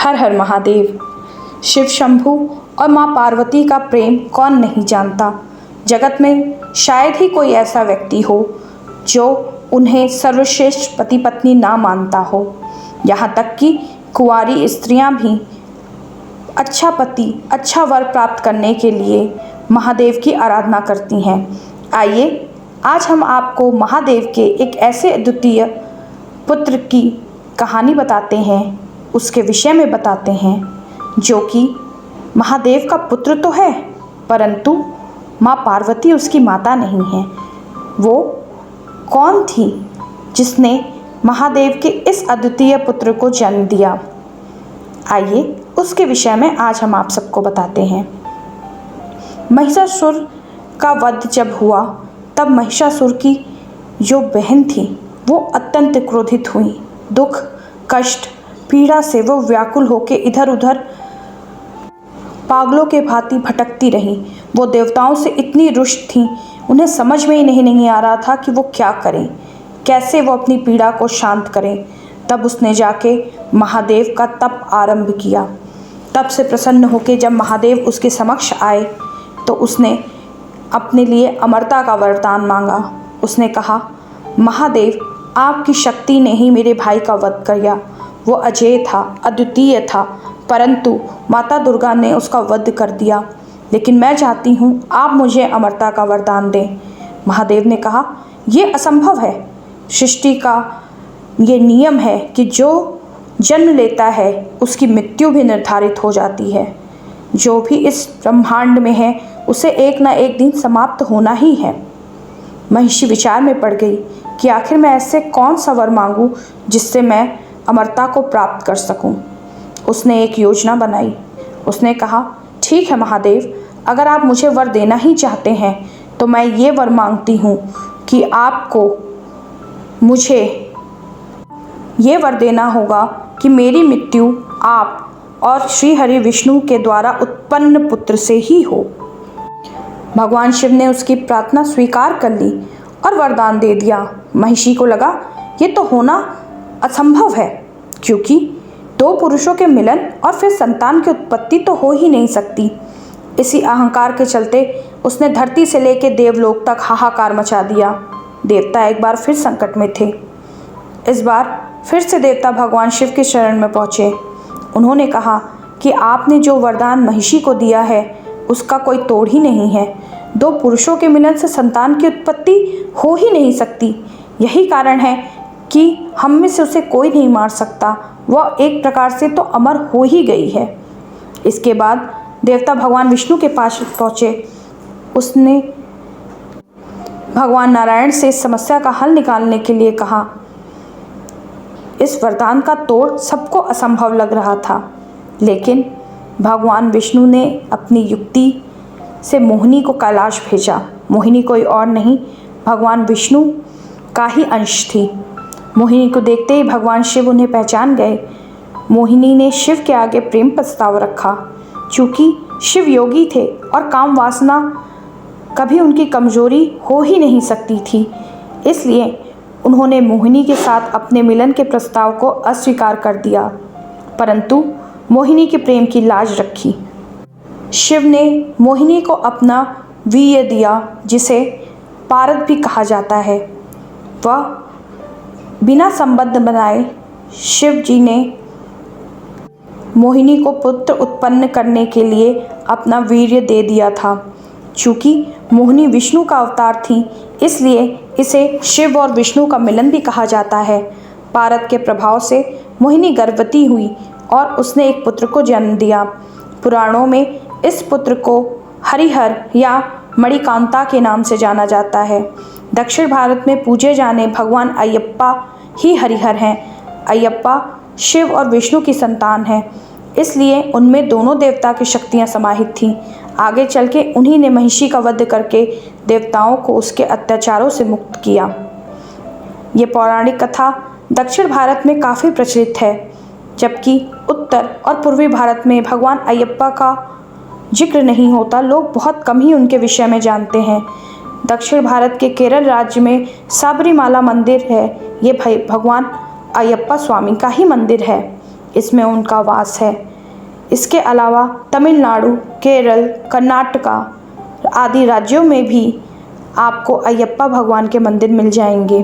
हर हर महादेव। शिव शंभु और माँ पार्वती का प्रेम कौन नहीं जानता। जगत में शायद ही कोई ऐसा व्यक्ति हो जो उन्हें सर्वश्रेष्ठ पति पत्नी ना मानता हो। यहाँ तक कि कुंवारी स्त्रियां भी अच्छा पति, अच्छा वर प्राप्त करने के लिए महादेव की आराधना करती हैं। आइए आज हम आपको महादेव के एक ऐसे अद्वितीय पुत्र की कहानी बताते हैं, उसके विषय में बताते हैं, जो कि महादेव का पुत्र तो है परंतु माँ पार्वती उसकी माता नहीं है। वो कौन थी जिसने महादेव के इस अद्वितीय पुत्र को जन्म दिया? आइए उसके विषय में आज हम आप सबको बताते हैं। महिषासुर का वध जब हुआ तब महिषासुर की जो बहन थी वो अत्यंत क्रोधित हुई। दुख, कष्ट, पीड़ा से वो व्याकुल होकर इधर उधर पागलों के भांति भटकती रही। वो देवताओं से इतनी रुष्ट थी, उन्हें समझ में ही नहीं आ रहा था कि वो क्या करें, कैसे वो अपनी पीड़ा को शांत करें। तब उसने जाके महादेव का तप आरंभ किया। तब से प्रसन्न होकर जब महादेव उसके समक्ष आए तो उसने अपने लिए अमरता का वरदान मांगा। उसने कहा, महादेव, आपकी शक्ति ने ही मेरे भाई का वध किया। वो अजेय था, अद्वितीय था, परंतु माता दुर्गा ने उसका वध कर दिया। लेकिन मैं चाहती हूँ आप मुझे अमरता का वरदान दें। महादेव ने कहा, ये असंभव है। सृष्टि का ये नियम है कि जो जन्म लेता है उसकी मृत्यु भी निर्धारित हो जाती है। जो भी इस ब्रह्मांड में है उसे एक ना एक दिन समाप्त होना ही है। महिषी विचार में पड़ गई कि आखिर मैं ऐसे कौन सा वर मांगूं जिससे मैं अमरता को प्राप्त कर सकूं। उसने एक योजना बनाई। उसने कहा, ठीक है महादेव, अगर आप मुझे वर देना ही चाहते हैं तो मैं ये वर मांगती हूँ कि आपको मुझे ये वर देना होगा कि मेरी मृत्यु आप और श्री हरि विष्णु के द्वारा उत्पन्न पुत्र से ही हो। भगवान शिव ने उसकी प्रार्थना स्वीकार कर ली और वरदान दे दिया। महिषी को लगा ये तो होना असंभव है, क्योंकि दो पुरुषों के मिलन और फिर संतान की उत्पत्ति तो हो ही नहीं सकती। इसी अहंकार के चलते उसने धरती से लेकर देवलोक तक हाहाकार मचा दिया। देवता एक बार फिर संकट में थे। इस बार फिर से देवता भगवान शिव के शरण में पहुँचे। उन्होंने कहा कि आपने जो वरदान महिषी को दिया है उसका कोई तोड़ ही नहीं है। दो पुरुषों के मिलन से संतान की उत्पत्ति हो ही नहीं सकती। यही कारण है कि हम में से उसे कोई नहीं मार सकता। वह एक प्रकार से तो अमर हो ही गई है। इसके बाद देवता भगवान विष्णु के पास पहुँचे। उसने भगवान नारायण से इस समस्या का हल निकालने के लिए कहा। इस वरदान का तोड़ सबको असंभव लग रहा था, लेकिन भगवान विष्णु ने अपनी युक्ति से मोहिनी को कैलाश भेजा। मोहिनी कोई और नहीं, भगवान विष्णु का ही अंश थी। मोहिनी को देखते ही भगवान शिव उन्हें पहचान गए। मोहिनी ने शिव के आगे प्रेम प्रस्ताव रखा। चूँकि शिव योगी थे और काम वासना कभी उनकी कमजोरी हो ही नहीं सकती थी, इसलिए उन्होंने मोहिनी के साथ अपने मिलन के प्रस्ताव को अस्वीकार कर दिया, परंतु मोहिनी के प्रेम की लाज रखी। शिव ने मोहिनी को अपना वीर्य दिया, जिसे पारद भी कहा जाता है। वह बिना संबंध बनाए शिव जी ने मोहिनी को पुत्र उत्पन्न करने के लिए अपना वीर्य दे दिया था। चूँकि मोहिनी विष्णु का अवतार थी, इसलिए इसे शिव और विष्णु का मिलन भी कहा जाता है। पारद के प्रभाव से मोहिनी गर्भवती हुई और उसने एक पुत्र को जन्म दिया। पुराणों में इस पुत्र को हरिहर या मणिकांता के नाम से जाना जाता है। दक्षिण भारत में पूजे जाने भगवान अयप्पा ही हरिहर हैं। अयप्पा शिव और विष्णु की संतान हैं, इसलिए उनमें दोनों देवता की शक्तियाँ समाहित थीं। आगे चल के उन्हीं ने महिषी का वध करके देवताओं को उसके अत्याचारों से मुक्त किया। ये पौराणिक कथा दक्षिण भारत में काफ़ी प्रचलित है, जबकि उत्तर और पूर्वी भारत में भगवान अयप्पा का जिक्र नहीं होता। लोग बहुत कम ही उनके विषय में जानते हैं। दक्षिण भारत के केरल राज्य में साबरीमाला मंदिर है। ये भगवान अयप्पा स्वामी का ही मंदिर है। इसमें उनका वास है। इसके अलावा तमिलनाडु, केरल, कर्नाटका आदि राज्यों में भी आपको अयप्पा भगवान के मंदिर मिल जाएंगे।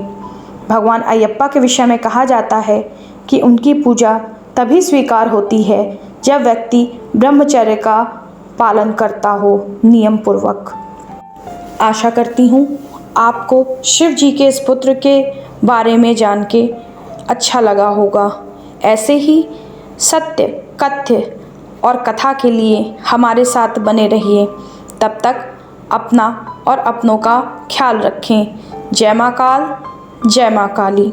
भगवान अयप्पा के विषय में कहा जाता है कि उनकी पूजा तभी स्वीकार होती है जब व्यक्ति ब्रह्मचर्य का पालन करता हो नियम पूर्वक। आशा करती हूँ आपको शिव जी के इस पुत्र के बारे में जान के अच्छा लगा होगा। ऐसे ही सत्य, कथ्य और कथा के लिए हमारे साथ बने रहिए। तब तक अपना और अपनों का ख्याल रखें। जय माँ काल, जय माँ काली।